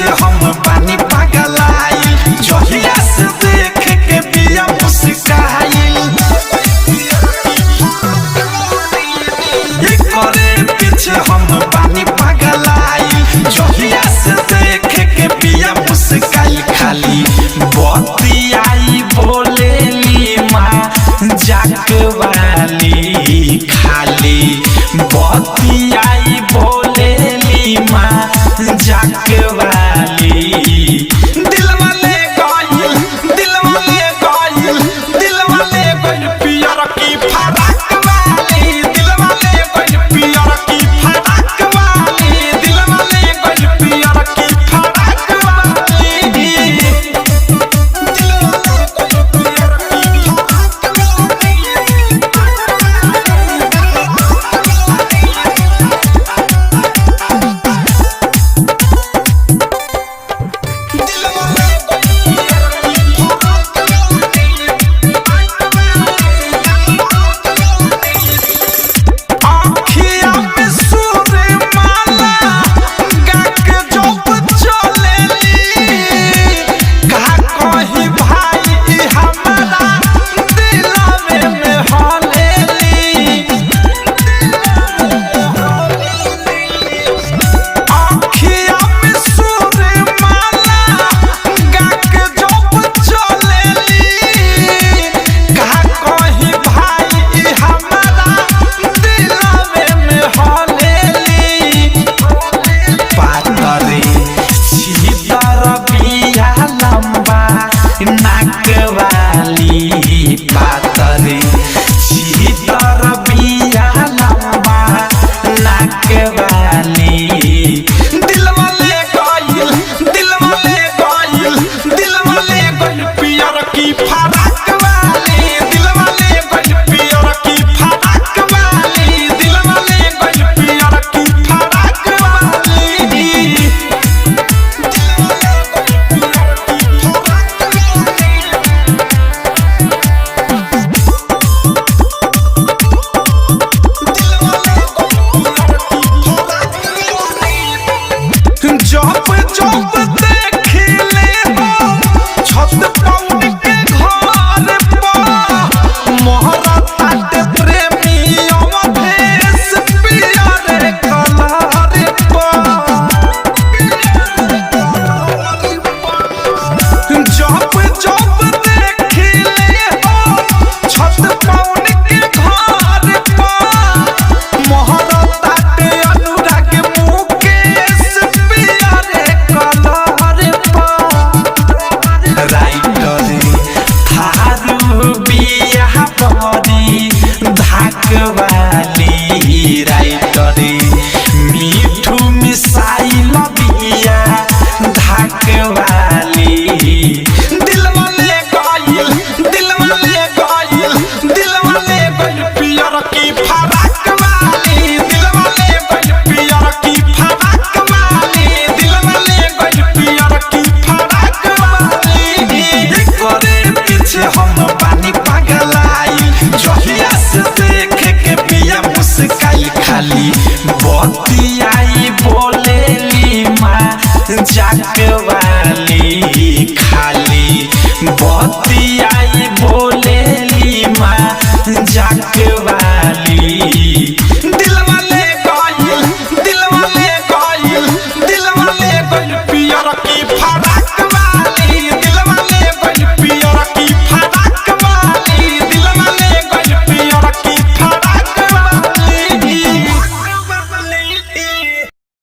पीछे हम पानी पगलाई जहिया से देख के बिया मुस्काई करे पीछे हम पानी पगलाई जहिया से देख के बिया मुस्काई खाली बतियाई बोलेली माँ जाकवाली खाली बतियाई बोलेली माँ जाकवाली दिलवा ले गइल पियर की फराक वाली दिलवा ले गइल पियर की फराक वाली दिलवा ले गइल पियर की फराक वाली पातरी सीतर बिया लंबा नाक वाली दिलवा ले गइल पियर की फराक वाली दिलवा ले गइल पियर की फराक वाली दिलवा ले गइल पियर की फराक वाली जब